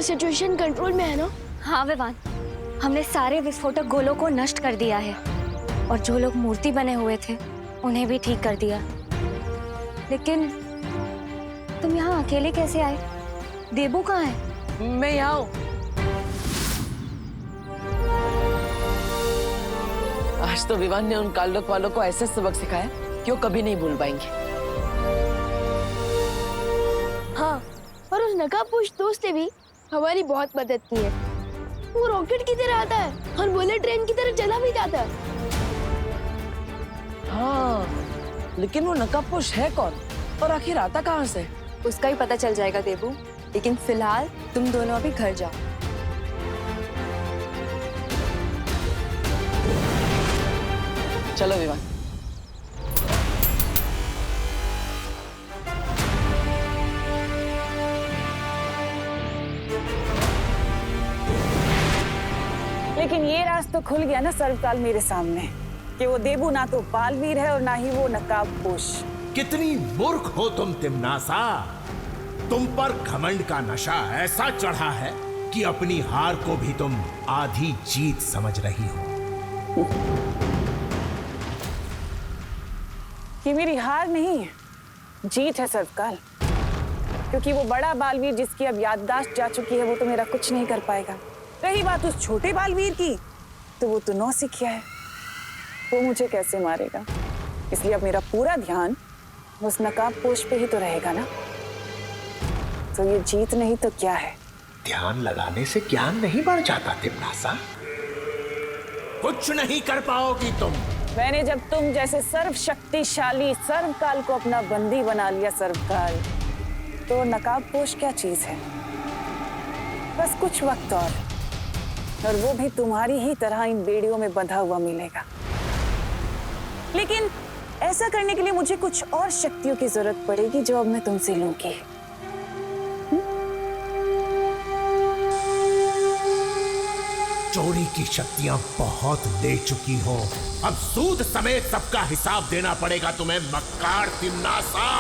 Situation control में है ना? हाँ विवान, हमने सारे विस्फोटक गोलों को नष्ट कर दिया है और जो लोग मूर्ति बने हुए थे उन्हें भी ठीक कर दिया। लेकिन तुम यहाँ अकेले कैसे आए? देबू कहाँ है? मैं यहाँ हूँ। आज तो विवान ने उन काल्लोक वालों को ऐसे सबक सिखाया कि वो कभी नहीं भूल पाएंगे। हाँ, और उस नकाबपोश दोस्त ने भी हमारी बहुत मदद की है। वो रॉकेट की तरह आता है और बुलेट ट्रेन की तरह चला भी जाता है। हाँ, लेकिन वो नकाबपोश है कौन और आखिर आता कहाँ से? उसका ही पता चल जाएगा देबू, लेकिन फिलहाल तुम दोनों अभी घर जाओ। चलो विवान। लेकिन ये राज तो खुल गया ना सर्वकाल मेरे सामने कि वो देबू ना तो बालवीर है और ना ही वो नकाबपोश। कितनी मूर्ख हो तुम तिम्नासा। तुम पर घमंड का नशा ऐसा चढ़ा है कि अपनी हार को भी तुम आधी जीत समझ रही हो। ये मेरी हार नहीं है, जीत है सर्वकाल। क्योंकि वो बड़ा बालवीर जिसकी अब याददाश्त जा चुकी है वो तो मेरा कुछ नहीं कर पाएगा। रही बात उस छोटे बालवीर की, तो वो तो नौसिखिया है, वो मुझे कैसे मारेगा। इसलिए अब मेरा पूरा ध्यान उस नकाबपोश पे ही तो रहेगा ना। तो ये जीत नहीं तो क्या है? ध्यान लगाने से ज्ञान नहीं बढ़ जाता तिम्नासा। कुछ नहीं कर पाओगी तुम। मैंने जब तुम जैसे सर्वशक्तिशाली सर्वकाल को अपना बंदी बना लिया सर्वकाल, तो नकाबपोश क्या चीज है? बस कुछ वक्त और वो भी तुम्हारी ही तरह इन बेड़ियों में बंधा हुआ मिलेगा। लेकिन ऐसा करने के लिए मुझे कुछ और शक्तियों की जरूरत पड़ेगी जो अब मैं तुमसे लूंगी। चोरी की शक्तियां बहुत ले चुकी हो, अब सूद समेत सबका हिसाब देना पड़ेगा तुम्हें मक्कार तिम्नासा।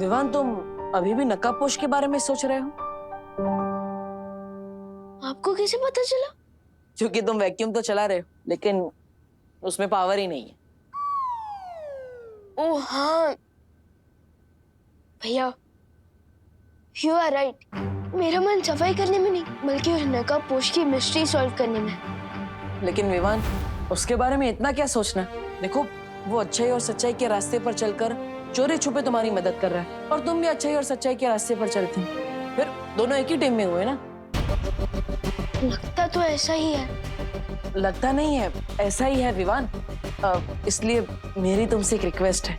विवान, तुम अभी भी नकाबपोश के बारे में सोच रहे हो? आपको कैसे पता चला? क्योंकि तुम वैक्यूम तो चला रहे हो, लेकिन उसमें पावर ही नहीं है। ओह हाँ भैया, यू आर राइट। मेरा मन सफाई करने में नहीं, बल्कि उस नकाबपोश की मिस्ट्री सॉल्व करने में। लेकिन विवान, उसके बारे में इतना क्या सोचना? देखो, वो अच्छाई और सच्चाई के रास्ते पर चलकर चोरी छुपे तुम्हारी मदद कर रहा है और तुम भी अच्छाई और सच्चाई के रास्ते पर चलते हो। फिर दोनों एक ही टीम में हुए ना? लगता तो ऐसा ही है। लगता नहीं है, ऐसा ही है विवान। इसलिए मेरी तुमसे एक रिक्वेस्ट है।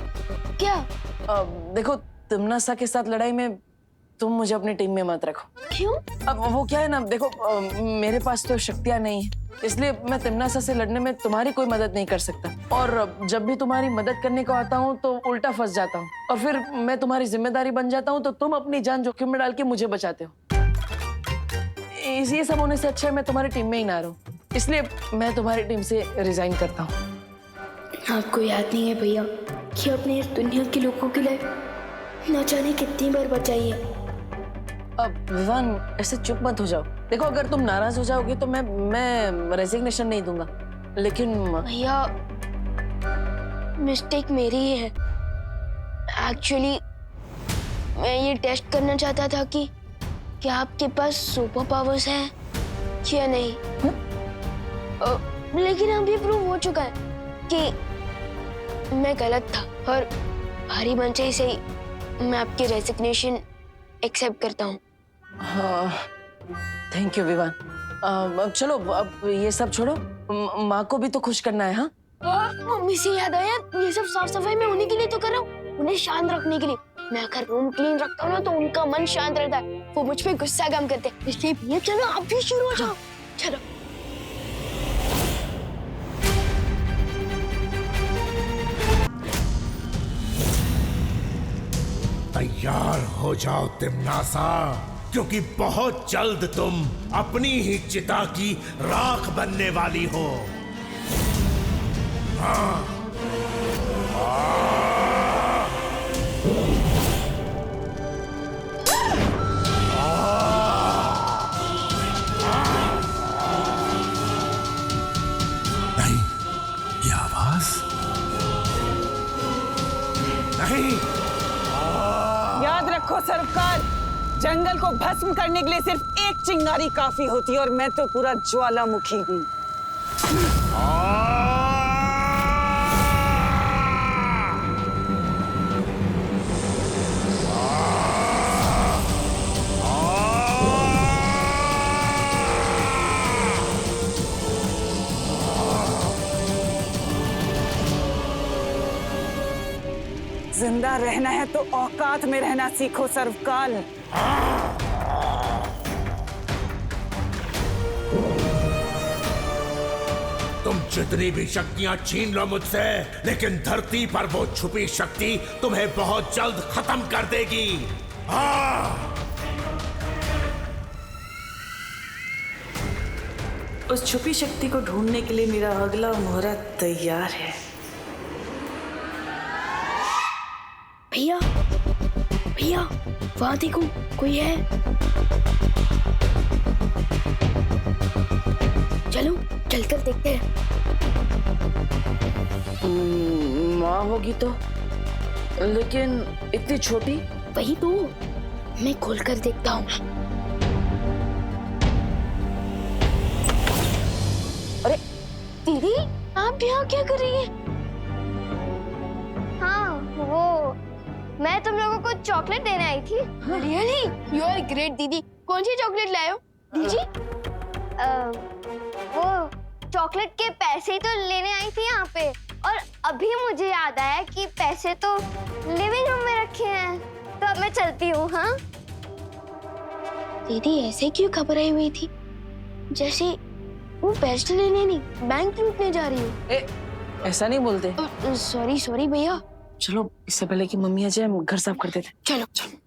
क्या? देखो, तिम्नासा के साथ लड़ाई में तुम मुझे अपनी टीम में मत रखो। क्यों? अब वो क्या है ना, देखो, मेरे पास तो शक्तियां नहीं है, इसलिए मैं तिम्नासा से लड़ने में तुम्हारी कोई मदद नहीं कर सकता। और जब भी तुम्हारी मदद करने को आता हूँ तो उल्टा फंस जाता हूँ और फिर मैं तुम्हारी जिम्मेदारी बन जाता हूँ, तो तुम अपनी जान जोखिम में डाल के मुझे बचाते हो। ये सब होने से अच्छा है मैं तुम्हारी टीम में ही ना रहूं, इसलिए मैं तुम्हारी टीम से रिजाइन करता हूँ। आपको याद नहीं है भैया कि आपने इस दुनिया के लोगों के लिए न जाने कितनी बार बचाई है। अब विवान, ऐसे चुप मत हो जाओ। देखो, अगर तुम नाराज हो जाओगे तो मैं रेजिग्नेशन नहीं दूंगा, लेकिन भैया मिस्टेक मेरी ही है। एक्चुअली मैं ये टेस्ट करना चाहता था कि क्या आपके पास सुपर पावर्स हैं। किया नहीं। लेकिन अब ये प्रूव हो चुका है कि मैं गलत था और भारी मंचाई से ही मैं आपकी रेजिग्नेशन एक्सेप्ट करता हूँ। हाँ, थैंक यू विवान। अब चलो, अब ये सब छोड़ो, माँ को भी तो खुश करना है। हाँ, मम्मी से याद आया, ये सब साफ सफाई मैं उन्हीं के लिए तो कर रहा हूँ, उन्हें शांत रखने के लिए। मैं अगर रूम क्लीन रखता हूँ ना तो उनका मन शांत रहता है, वो मुझ पे गुस्सा कम करते हैं। इसलिए भैया चलो आप भी शुरू हो जाओ। चलो। तैयार हो जाओ तिम्नासा, क्योंकि बहुत जल्द तुम अपनी ही चिता की राख बनने वाली हो। हाँ। नहीं, ये आवाज नहीं। याद रखो सर्वकाल, जंगल को भस्म करने के लिए सिर्फ एक चिंगारी काफी होती है और मैं तो पूरा ज्वालामुखी हूँ। जिंदा रहना है तो औकात में रहना सीखो सर्वकाल। तुम जितनी भी शक्तियां छीन लो मुझसे, लेकिन धरती पर वो छुपी शक्ति तुम्हें बहुत जल्द खत्म कर देगी। उस छुपी शक्ति को ढूंढने के लिए मेरा अगला मुहूर्त तैयार है। भैया भैया वहां देखो, कोई है। चलो चलकर देखते हैं। माँ होगी तो, लेकिन इतनी छोटी। वही तो, मैं खोलकर देखता हूँ। अरे दीदी, आप यहाँ क्या कर रही हैं? हाँ, वो मैं तुम लोगों को चॉकलेट देने आई थी। रियली यू आर ग्रेट दीदी। कौन सी चॉकलेट लाए हो दीदी? वो चॉकलेट के पैसे ही तो लेने आई थी यहाँ पे, और अभी मुझे याद आया कि पैसे तो लिविंग रूम में रखे हैं, तो अब मैं चलती हूँ। हाँ दीदी ऐसे क्यों घबराई हुई थी, जैसे वो पैसे लेने नहीं बैंक लूटने जा रही हो। ऐसा नहीं बोलते। सॉरी सॉरी भैया। चलो, इससे पहले कि मम्मी आ जाए हम घर साफ कर देते। चलो चलो।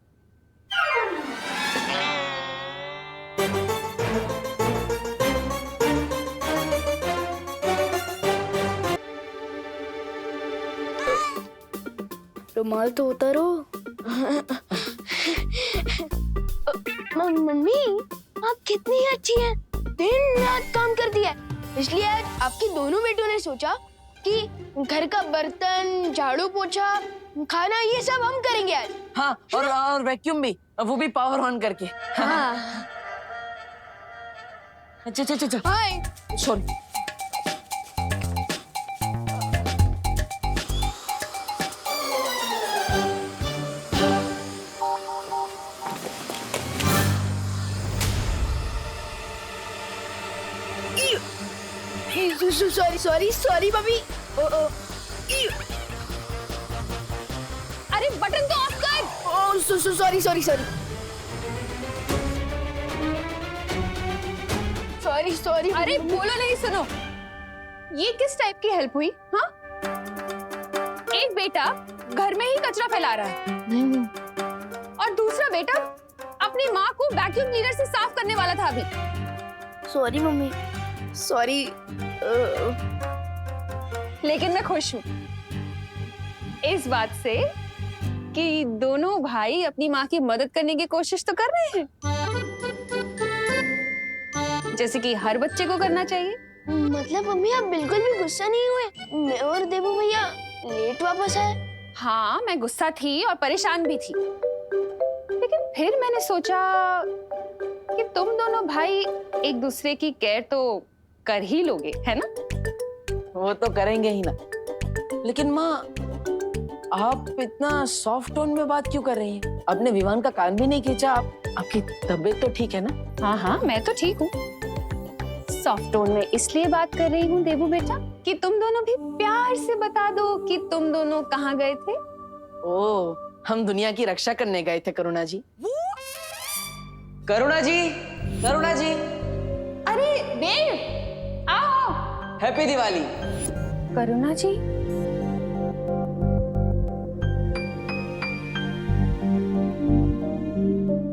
रुमाल तो उतारो। मम्मी आप कितनी अच्छी हैं, दिन रात काम करती है। इसलिए आज आपके दोनों बेटों ने सोचा कि घर का बर्तन, झाड़ू पोछा, खाना ये सब हम करेंगे आज। हाँ, और वैक्यूम भी, वो भी पावर ऑन करके। हाँ। अच्छा। हाय। सुन, सॉरी मम्मी। अरे बटन तो ऑफ कर। Sorry sorry. अरे बोलो नहीं, सुनो, ये किस टाइप की हेल्प हुई? हाँ, एक बेटा घर में ही कचरा फैला रहा है और दूसरा बेटा अपनी माँ को वैक्यूम क्लीनर से साफ करने वाला था अभी। Sorry mummy, sorry. लेकिन मैं खुश हूँ इस बात से कि दोनों भाई अपनी माँ की मदद करने की कोशिश तो कर रहे हैं, जैसे कि हर बच्चे को करना चाहिए। मतलब मम्मी आप बिल्कुल भी गुस्सा नहीं हुए? मैं और देवू भैया लेट वापस आए। हाँ, मैं गुस्सा थी और परेशान भी थी, लेकिन फिर मैंने सोचा कि तुम दोनों भाई एक दूसरे की केयर तो कर ही लोगे, है ना? वो तो करेंगे ही ना। लेकिन माँ, आप इतना सॉफ्ट टोन में बात क्यों कर रही हैं? आपने विवान का कान भी नहीं खींचा। आपकी तबीयत तो ठीक है ना? हाँ हाँ, मैं तो ठीक हूँ। सॉफ्ट टोन में इसलिए बात कर रही हूँ देवू बेटा कि तुम दोनों भी प्यार से बता दो कि तुम दोनों कहाँ गए थे। ओ, हम दुनिया की रक्षा करने गए थे करुणा जी। करुणा जी, करुणा जी, अरे देव, आओ। हैप्पी दिवाली। करुणा जी,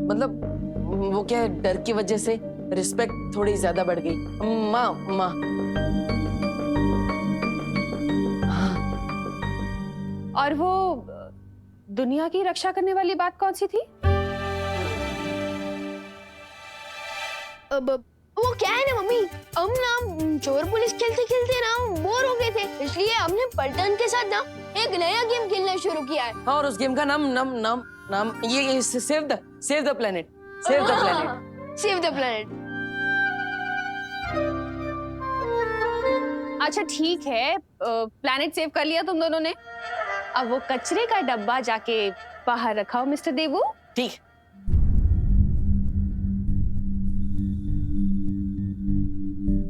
मतलब वो क्या है, डर की वजह से रिस्पेक्ट थोड़ी ज्यादा बढ़ गई। माँ, माँ। और वो दुनिया की रक्षा करने वाली बात कौन सी थी? अब वो क्या है ना मम्मी, हम ना चोर पुलिस खेलते खेलते ना बोर हो गए थे, इसलिए हमने पलटन के साथ ना एक नया गेम खेलना शुरू किया है। हाँ, और उस गेम का नाम ये save the planet. Save the planet. Save the planet. अच्छा ठीक है, प्लैनेट सेव कर लिया तुम दोनों ने। अब वो कचरे का डब्बा जाके बाहर रखाओ मिस्टर देवू। ठीक।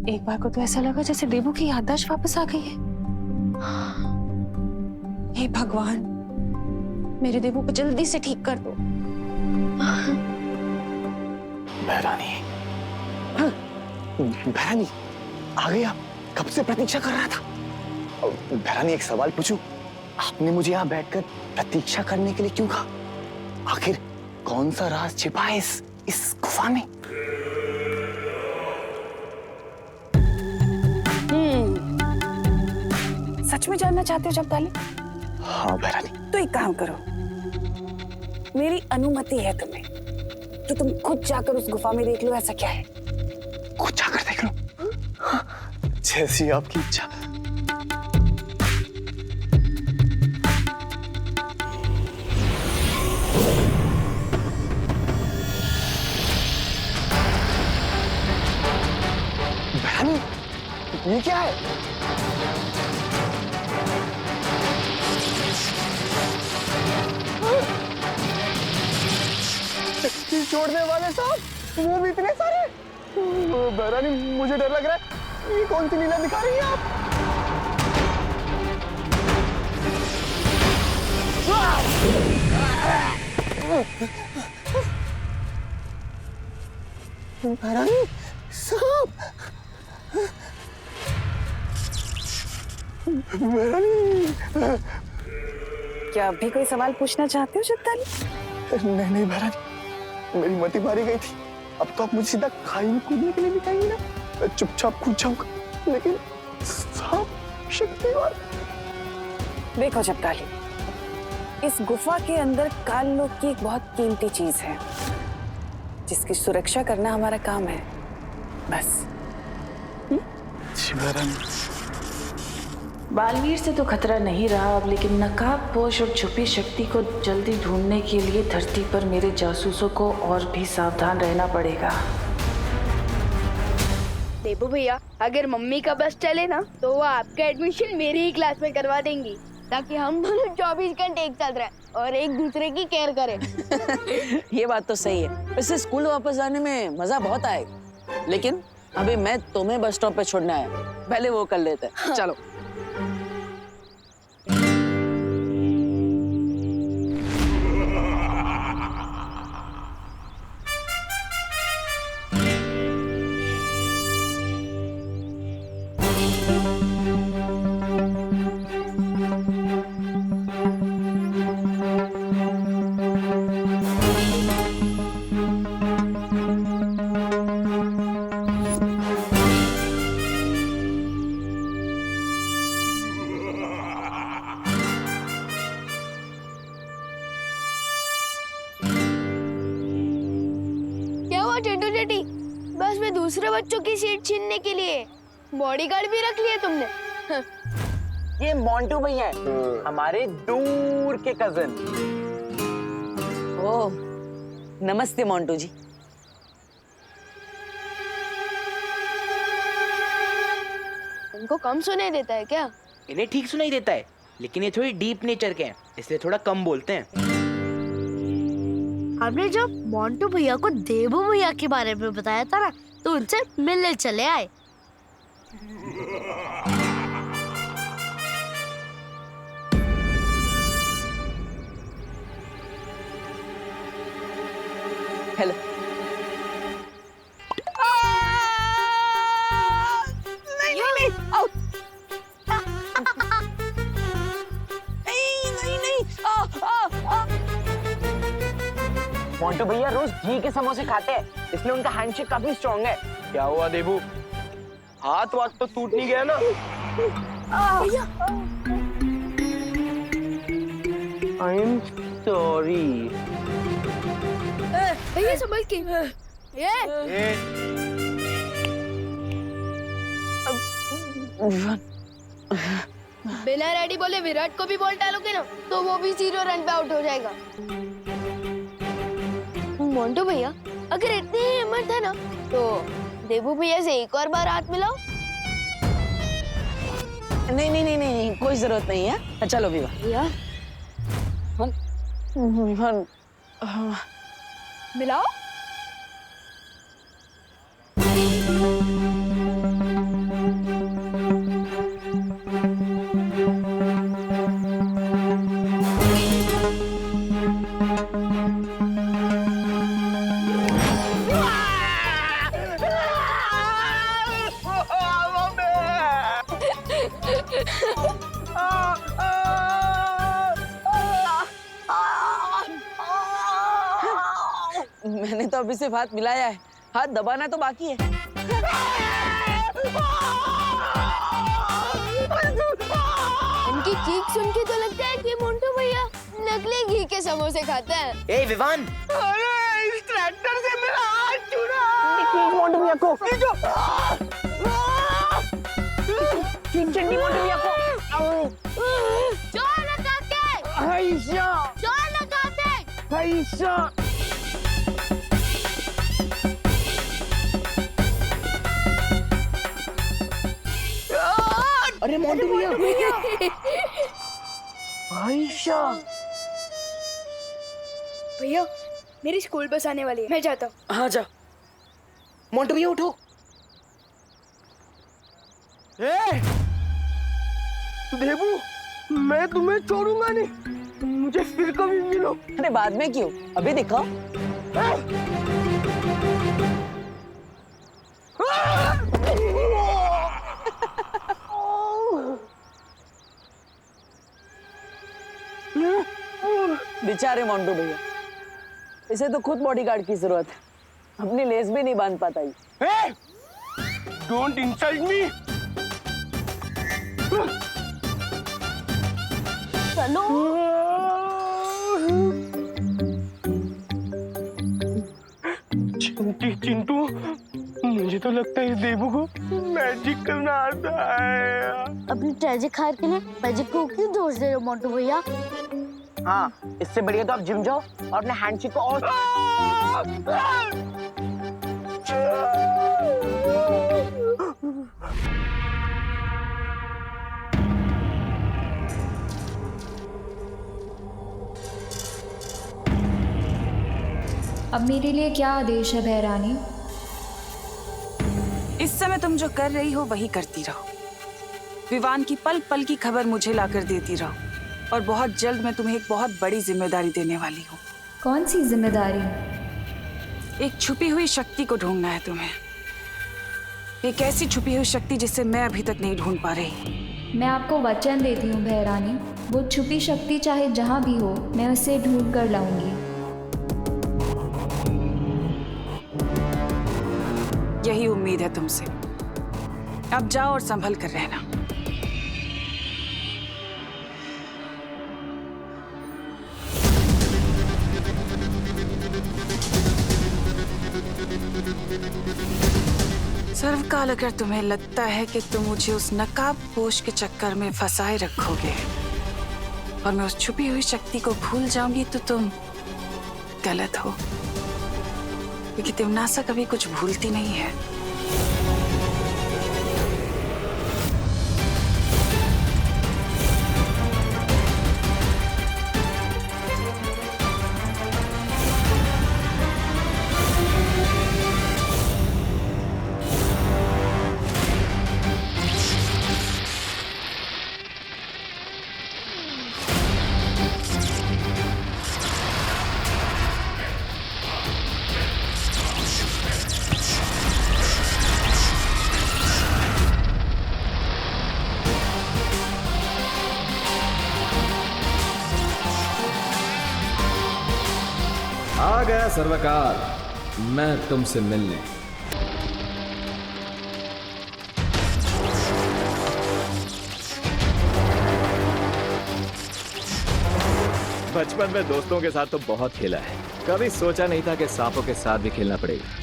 एक बार को तो ऐसा लगा जैसे देवू की याददाश्त वापस आ गई है। हे भगवान, मेरे देवू को जल्दी से ठीक कर दो। बहरानी, बहरानी आ गई आप? कब से प्रतीक्षा कर रहा था। बहरानी, एक सवाल पूछूं? आपने मुझे यहाँ बैठकर प्रतीक्षा करने के लिए क्यों कहा? आखिर कौन सा राज छिपा है इस गुफा में? सच में जानना चाहते हो जगदाली? हाँ बहरानी। तो एक काम करो, मेरी अनुमति है तुम्हें कि तुम खुद जाकर उस गुफा में देख लो ऐसा क्या है। खुद जाकर देख लो? जैसी आपकी इच्छा। बहरानी, ये क्या है? छोड़ने वाले साहब, वो भी इतने सारे। बहरानी, मुझे डर लग रहा है। ये कौन सी लीला दिखा रही हैं आप? बहरानी साहब, बहरानी। क्या अभी कोई सवाल पूछना चाहते हो जगदाली? नहीं बहरानी, मेरी मति मारी गई थी। अब तो आप मुझे सीधा खाई में कूदने के लिए दिखाएंगे ना? मैं चुपचाप कूद जाऊंगा। लेकिन साहब शक्तिवान। देखो जगदाली, इस गुफा के अंदर काल लोक की एक बहुत कीमती चीज है जिसकी सुरक्षा करना हमारा काम है, बस। जी बहरानी। बालवीर से तो खतरा नहीं रहा अब, लेकिन नकाबपोश और छुपी शक्ति को जल्दी ढूंढने के लिए धरती पर मेरे जासूसों को और भी सावधान रहना पड़ेगा। देवू भैया, अगर मम्मी का बस चले ना तो वो आपका एडमिशन मेरी ही क्लास में करवा देंगी, ताकि हम दोनों 24 घंटे एक साथ रहें और एक दूसरे की केयर करें। ये बात तो सही है। वैसे स्कूल वापस जाने में मजा बहुत आएगा, लेकिन अभी मैं तुम्हें बस स्टॉप पे छोड़ने आया, पहले वो कर लेते हैं। हाँ। चलो। बस में दूसरे बच्चों की सीट छीनने के लिए बॉडीगार्ड भी रख लिया तुमने। ये मोंटू भैया है, हमारे दूर के कजन। ओह, नमस्ते मोंटू जी। इनको कम सुनाई देता है क्या? इन्हें ठीक सुनाई देता है, लेकिन ये थोड़ी डीप नेचर के हैं, इसलिए थोड़ा कम बोलते हैं। आपने जब मोंटू भैया को देबू भैया के बारे में बताया था ना, तो उनसे मिलने चले आए। हेलो। मोंटू भैया रोज घी के समोसे खाते हैं, इसलिए उनका हैंडशेक काफी स्ट्रांग है। क्या हुआ देबू, हाथ वाथ तो टूट नहीं गया ना? I am sorry. भैया संभल के। बिना रेडी बोले विराट को भी बॉल डालोगे ना, तो वो भी 0 रन पे आउट हो जाएगा। मोंटू भैया, अगर इतनी हिम्मत है ना, तो देबू भैया से एक और बार हाथ मिलाओ। नहीं, कोई जरूरत नहीं है। चलो विवान। भैया विवान, मिलाओ। मैंने तो अभी सिर्फ हाथ मिलाया है, हाथ दबाना तो बाकी है। इनकी चीख सुन के तो लगता है कि मोंटू भैया नकली घी के समोसे खाते हैं। ए विवान, अरे इस ट्रैक्टर से मेरा हाथ छूटा। मोंटू भैया को चंडी मोंटू भैया को जोर लगा के, ऐसा जोर लगा के। ऐसा। अरे मोंटू भैया, आयशा। भैया मेरी स्कूल बस आने वाली है, मैं जाता हूँ। हाँ जा। मोंटू भैया उठो। देबू, मैं तुम्हें छोड़ूंगा नहीं, मुझे फिर कभी मिलो। अरे बाद में क्यों, अभी दिखाओ। बेचारे मोंटू भैया, इसे तो खुद बॉडीगार्ड की जरूरत है, अपनी लेस भी नहीं बांध पाता ही। Don't insult me. चलो। चिंटू, मुझे तो लगता है इस देबू को मैजिक करना आता है। अपनी ट्रेजिक हार के लिए मैजिक को क्यों दोष दे रहे हो मोंटू भैया? हाँ, इससे बढ़िया तो आप जिम जाओ और अपने हैंडशेक को और अब मेरे लिए क्या आदेश है भैरानी? इस समय तुम जो कर रही हो वही करती रहो। विवान की पल पल की खबर मुझे लाकर देती रहो, और बहुत जल्द मैं तुम्हें एक बहुत बड़ी जिम्मेदारी देने वाली हूँ। कौन सी जिम्मेदारी? एक छुपी हुई शक्ति को ढूंढना है तुम्हें। एक ऐसी छुपी हुई शक्ति जिसे मैं अभी तक नहीं ढूंढ पा रही। मैं आपको वचन देती हूँ भैरानी, वो छुपी शक्ति चाहे जहाँ भी हो, मैं उसे ढूंढ कर लाऊंगी। यही उम्मीद है तुमसे। अब जाओ और संभल कर रहना। सर्वकाल अगर तुम्हें लगता है कि तुम मुझे उस नकाबपोश के चक्कर में फंसाए रखोगे और मैं उस छुपी हुई शक्ति को भूल जाऊंगी, तो तुम गलत हो, क्योंकि तिमनासा कभी कुछ भूलती नहीं है। सर्वकाल, मैं तुमसे मिलने। बचपन में दोस्तों के साथ तो बहुत खेला है, कभी सोचा नहीं था कि सांपों के साथ भी खेलना पड़ेगा।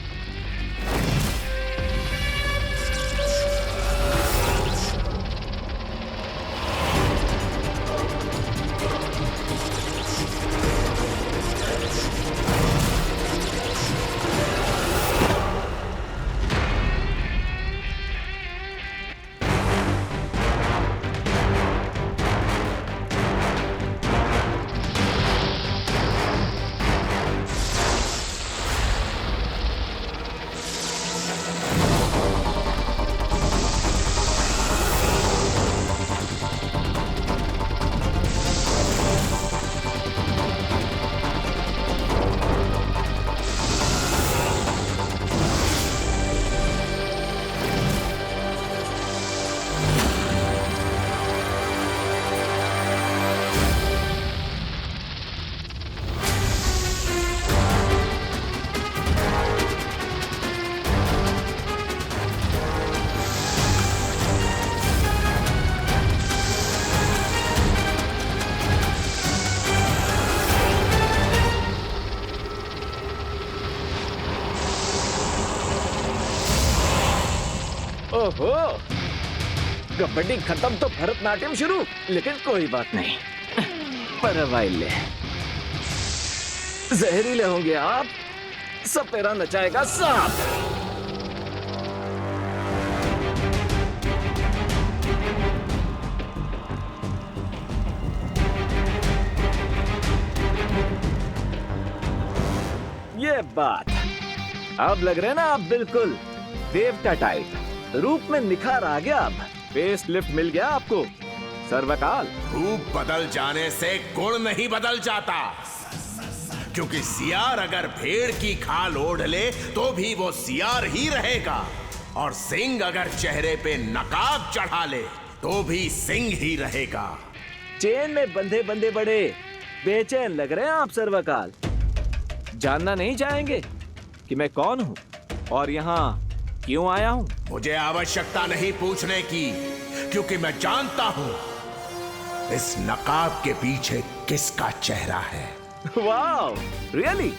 ओहो, कबड्डी खत्म तो भरतनाट्यम शुरू, लेकिन कोई बात नहीं, परवाइले जहरीले होंगे आप, सपेरा नचाएगा सांप। ये बात, अब लग रहे ना आप बिल्कुल देवता टाइप, रूप में निखार आ गया, अब फेस लिफ्ट मिल गया आपको सर्वकाल। रूप बदल जाने से गुण नहीं बदल जाता, क्योंकि सियार अगर भेड़ की खाल ओढ़ ले तो भी वो सियार ही रहेगा, और सिंह अगर चेहरे पे नकाब चढ़ा ले तो भी सिंह ही रहेगा। चेन में बंधे बंधे बड़े बेचैन लग रहे हैं आप सर्वकाल। जानना नहीं चाहेंगे कि मैं कौन हूँ और यहाँ क्यों आया हूँ? मुझे आवश्यकता नहीं पूछने की, क्योंकि मैं जानता हूँ इस नकाब के पीछे किसका चेहरा है। Wow, really?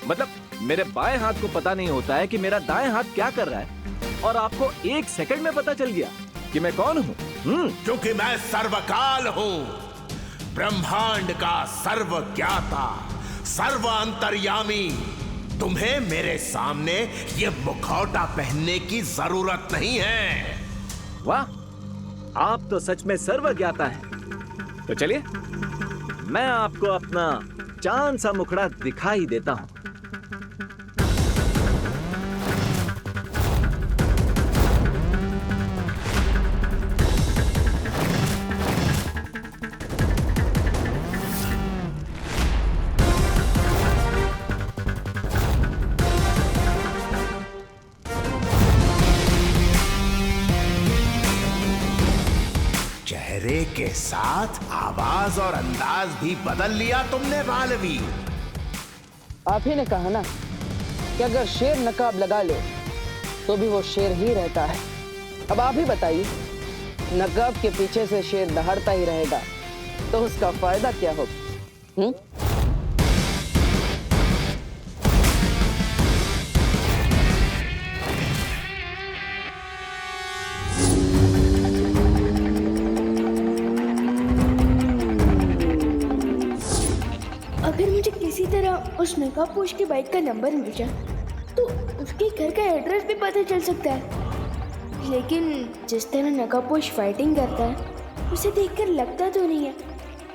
मतलब मेरे बाएं हाथ को पता नहीं होता है कि मेरा दाएं हाथ क्या कर रहा है, और आपको 1 सेकंड में पता चल गया कि मैं कौन हूँ? क्योंकि मैं सर्वकाल हूँ, ब्रह्मांड का सर्व ज्ञाता, सर्व अंतर्यामी। तुम्हें मेरे सामने ये मुखौटा पहनने की जरूरत नहीं है। वाह, आप तो सच में सर्वज्ञाता हैं। तो चलिए मैं आपको अपना चांद सा मुखड़ा दिखाई देता हूं। चेहरे के साथ आवाज और अंदाज भी बदल लिया तुमने बालवी। आप ही ने कहा ना कि अगर शेर नकाब लगा ले तो भी वो शेर ही रहता है। अब आप ही बताइए, नकाब के पीछे से शेर दहाड़ता ही रहेगा तो उसका फायदा क्या होगा? अगर मुझे किसी तरह उस नकाबपोश की बाइक का नंबर मिल जाए तो उसके घर का एड्रेस भी पता चल सकता है। लेकिन जिस तरह नकाबपोश फाइटिंग करता है उसे देखकर लगता तो नहीं है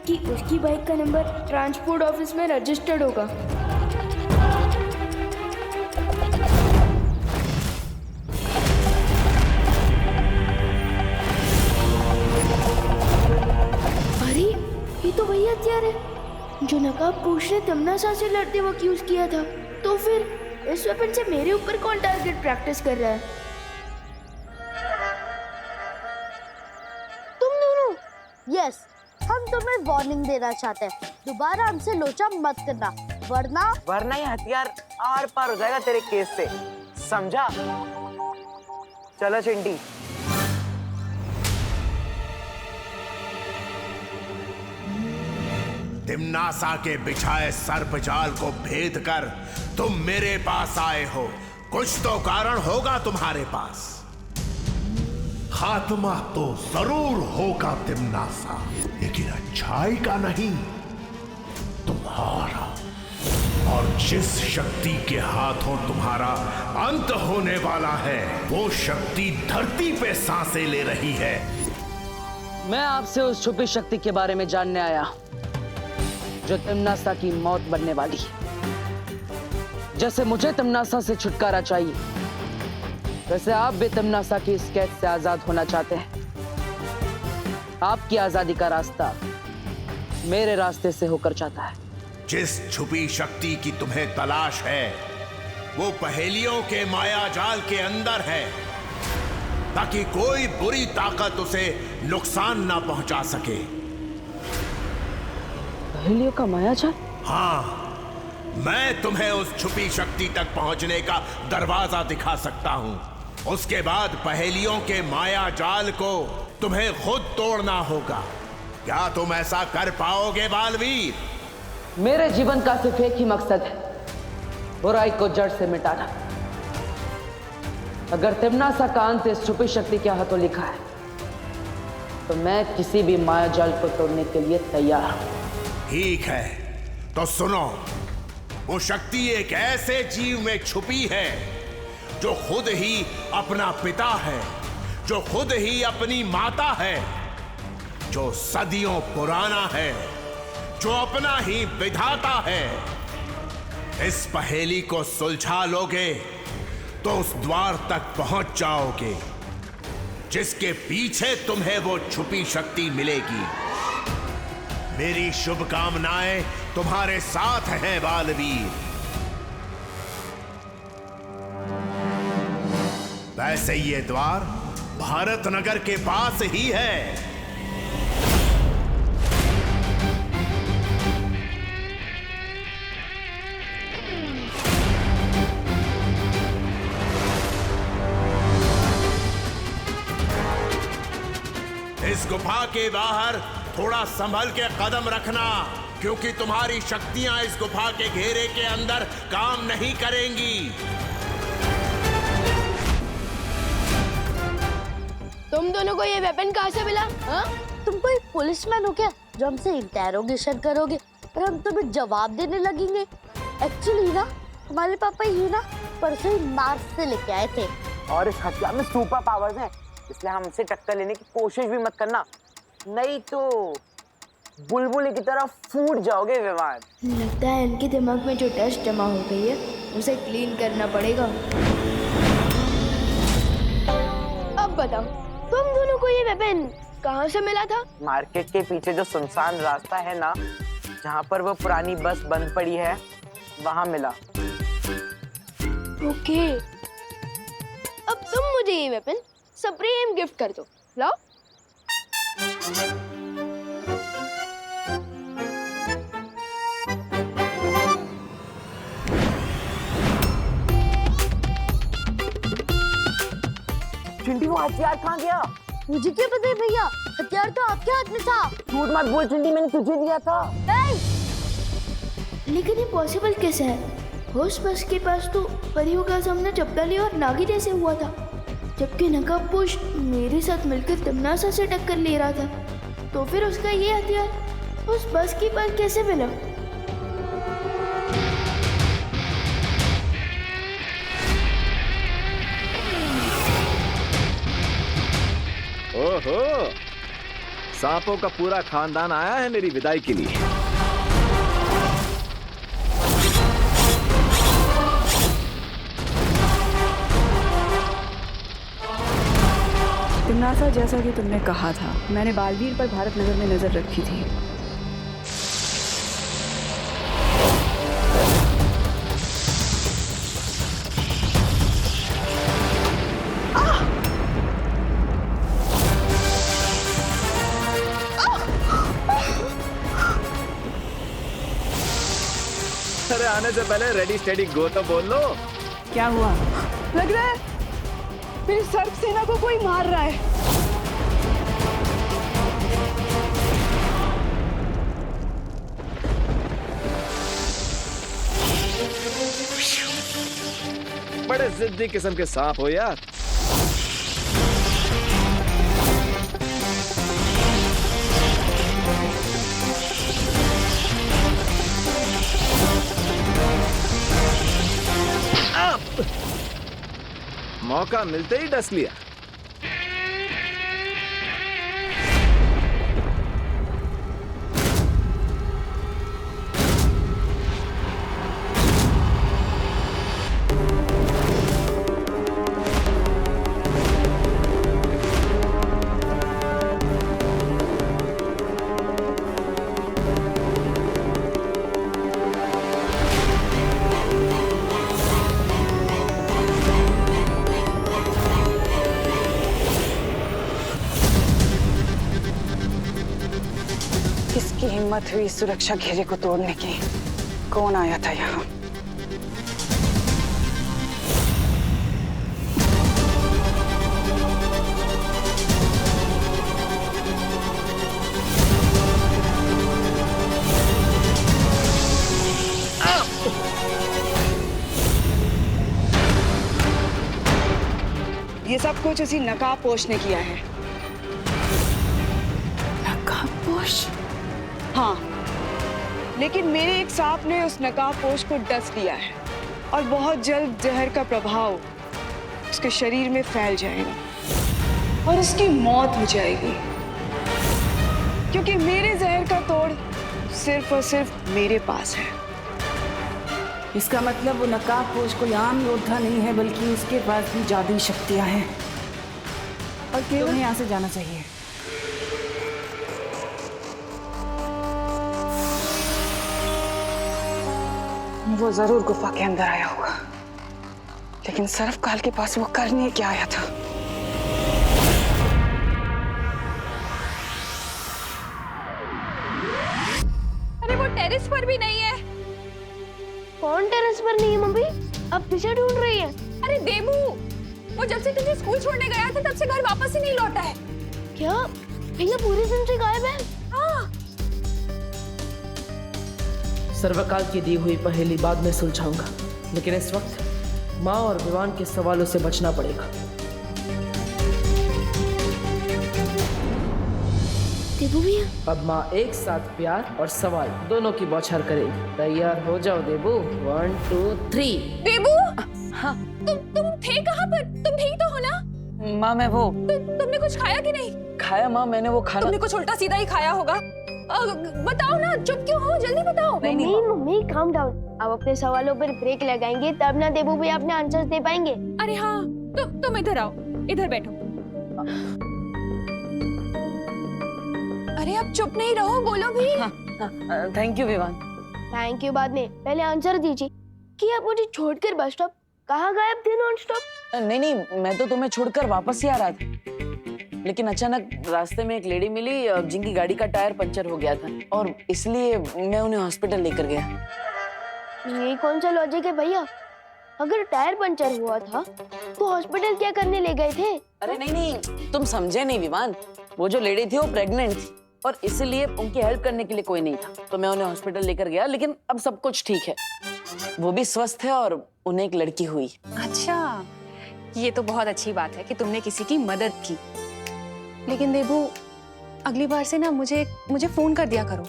कि उसकी बाइक का नंबर ट्रांसपोर्ट ऑफिस में रजिस्टर्ड होगा। अरे ये तो वही हथियार है जो नकाबपोश ने तमन्ना से लड़ते वक्त यूज किया था। तो फिर इस वेपन से मेरे ऊपर कौन टारगेट प्रैक्टिस कर रहा है? तुम दोनों। यस, हम तुम्हें वार्निंग देना चाहते हैं, दोबारा हमसे लोचा मत करना। वरना ये हथियार आर पार हो जाएगा तेरे केस से, समझा? चलो चिंटी। तिम्नासा के बिछाए सर्पजाल को भेद कर तुम मेरे पास आए हो। कुछ तो कारण होगा तुम्हारे पास। खात्मा तो जरूर होगा तिम्नासा, लेकिन अच्छाई का नहीं, तुम्हारा। और जिस शक्ति के हाथों तुम्हारा अंत होने वाला है, वो शक्ति धरती पे सांसें ले रही है। मैं आपसे उस छुपी शक्ति के बारे में जानने आया जो तिम्नासा की मौत बनने वाली है। जैसे मुझे तिम्नासा से छुटकारा चाहिए, वैसे आप भी तिम्नासा की इस कैद से आजाद होना चाहते हैं। आपकी आजादी का रास्ता मेरे रास्ते से होकर जाता है। जिस छुपी शक्ति की तुम्हें तलाश है, वो पहेलियों के माया जाल के अंदर है, ताकि कोई बुरी ताकत उसे नुकसान ना पहुंचा सके। पहेलियों का माया जाल? हाँ, मैं तुम्हें उस छुपी शक्ति तक पहुंचने का दरवाजा दिखा सकता हूं। उसके बाद पहेलियों के माया जाल को तुम्हें खुद तोड़ना होगा। क्या तुम ऐसा कर पाओगे बालवीर? मेरे जीवन का सिर्फ एक ही मकसद है, बुराई को जड़ से मिटाना। अगर तिम्नासा का अंत इस छुपी शक्ति के हाथों लिखा है, तो मैं किसी भी माया जाल को तोड़ने के लिए तैयार हूं। ठीक है, तो सुनो। वो शक्ति एक ऐसे जीव में छुपी है जो खुद ही अपना पिता है, जो खुद ही अपनी माता है, जो सदियों पुराना है, जो अपना ही विधाता है। इस पहेली को सुलझा लोगे तो उस द्वार तक पहुंच जाओगे जिसके पीछे तुम्हें वो छुपी शक्ति मिलेगी। मेरी शुभकामनाएं तुम्हारे साथ हैं बालवीर। वैसे ये द्वार भारत नगर के पास ही है। इस गुफा के बाहर थोड़ा संभल के कदम रखना, क्योंकि तुम्हारी शक्तियां इस गुफा के घेरे के अंदर काम नहीं करेंगी। तुम दोनों को ये वेपन कहाँ से मिला? हाँ? तुम कोई पुलिसमैन हो क्या जो हमसे इंटेरोगेशन करोगे और हम तुम्हें जवाब देने लगेंगे? एक्चुअली ना हमारे पापा ये ना परसों ही मार्स से लेके आए थे, और इस हथियार में सुपर पावर्स हैं, इसलिए हमसे टक्कर लेने की कोशिश भी मत करना, नहीं तो बुलबुल की तरह फूट जाओगे विमान। लगता है इनके दिमाग में जो डस्ट जमा हो गई है उसे क्लीन करना पड़ेगा। अब बताओ, तुम दोनों को ये वेपन कहाँ से मिला था? मार्केट के पीछे जो सुनसान रास्ता है ना, जहाँ पर वो पुरानी बस बंद पड़ी है, वहाँ मिला। ओके, अब तुम मुझे ये वेपन सुप्रीम गिफ्ट कर दो। लाओ। चिंटी, वो हथियार कहाँ गया? मुझे क्या पता है भैया, हथियार तो आपके हाथ में था। झूठ मत बोल चिंटी, मैंने तुझे दिया था। लेकिन ये पॉसिबल कैसे है? उस बस के पास तो परियों का सामना चपटाली और नागी जैसे हुआ था, जबकि नकाबपोश मेरे साथ मिलकर तिम्नासा से टक्कर ले रहा था। तो फिर उसका ये हथियार उस बस के पास कैसे मिला? ओहो, सांपों का पूरा खानदान आया है मेरी विदाई के लिए। तिम्नासा, जैसा कि तुमने कहा था, मैंने बालवीर पर भारत नगर में नजर रखी थी। अरे आने से पहले रेडी स्टेडी गो तो बोल लो। क्या हुआ? लग रहा है मेरी सर्प सेना को कोई मार रहा है। बड़े जिद्दी किस्म के सांप हो यार। मौका मिलते ही डस लिया। किसकी हिम्मत हुई सुरक्षा घेरे को तोड़ने की? कौन आया था यहाँ? ये सब कुछ उसी नकाबपोश ने किया है। नकाबपोश? हाँ, लेकिन मेरे एक सांप ने उस नकाबपोश को डस लिया है और बहुत जल्द जहर का प्रभाव उसके शरीर में फैल जाएगा और उसकी मौत हो जाएगी, क्योंकि मेरे जहर का तोड़ सिर्फ और सिर्फ मेरे पास है। इसका मतलब वो नकाबपोश कोई आम योद्धा नहीं है, बल्कि उसके पास भी जादुई शक्तियां हैं और केवल यहाँ से जाना चाहिए। वो जरूर गुफा के अंदर आया होगा, लेकिन सर्वकाल के पास वो करने क्या आया था? अरे वो टेरेस पर भी नहीं है। कौन टेरेस पर नहीं है मम्मी? अब पीछे ढूंढ रही है। अरे देबू, वो जब से तुझे स्कूल छोड़ने गया था तब से घर वापस ही नहीं लौटा है। क्या भैया पूरे दिन से गायब है? हाँ। सर्वकाल की दी हुई पहेली बाद में सुलझाऊंगा, लेकिन इस वक्त माँ और विवान के सवालों से बचना पड़ेगा। देबू भैया, अब माँ एक साथ प्यार और सवाल दोनों की बौछार करेगी। तैयार हो जाओ देबू। 1 2 3। देबू, हाँ, तुम थे कहाँ पर? तुम ठीक तो हो ना? माँ मैं वो तुमने कुछ खाया कि नहीं? खाया माँ, मैंने वो खाना। तुमने कुछ उल्टा सीधा ही खाया होगा। बताओ ना, चुप क्यों हो? जल्दी बताओ। Mummy calm down. अब अपने सवालों पर ब्रेक लगाएंगे तब ना देबू भैया अपने आंसर्स दे पाएंगे। अरे हाँ, तुम इधर आओ, इधर बैठो। अरे अब चुप नहीं रहो, बोलो भी। Thank you Vivaan. Thank you बाद में, पहले आंसर दीजिए कि आप मुझे छोड़कर बस स्टॉप कहाँ गायब थे नॉन स्टॉप? नहीं, मैं तो तुम्हें छोड़कर वापस ही आ रहा था, लेकिन अचानक रास्ते में एक लेडी मिली जिनकी गाड़ी का टायर पंचर हो गया था और इसलिए मैं उन्हें हॉस्पिटल लेकर गया। ये कौन सा लॉजिक है भैया? अगर टायर पंचर हुआ था तो हॉस्पिटल क्या करने ले गए थे? अरे नहीं, तुम समझे नहीं विवान। वो जो लेडी थी वो प्रेग्नेंट थी और इसलिए उनकी हेल्प करने के लिए कोई नहीं था, तो मैं उन्हें हॉस्पिटल लेकर गया। लेकिन अब सब कुछ ठीक है, वो भी स्वस्थ है और उन्हें एक लड़की हुई। अच्छा, ये तो बहुत अच्छी बात है कि तुमने किसी की मदद की। लेकिन देबू, अगली बार से ना मुझे फोन कर दिया करो,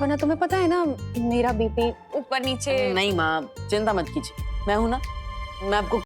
वरना तुम्हें पता है ना मेरा बीपी ऊपर नीचे। नहीं माँ, चिंता मत कीजिए, मैं हूं ना, मैं आपको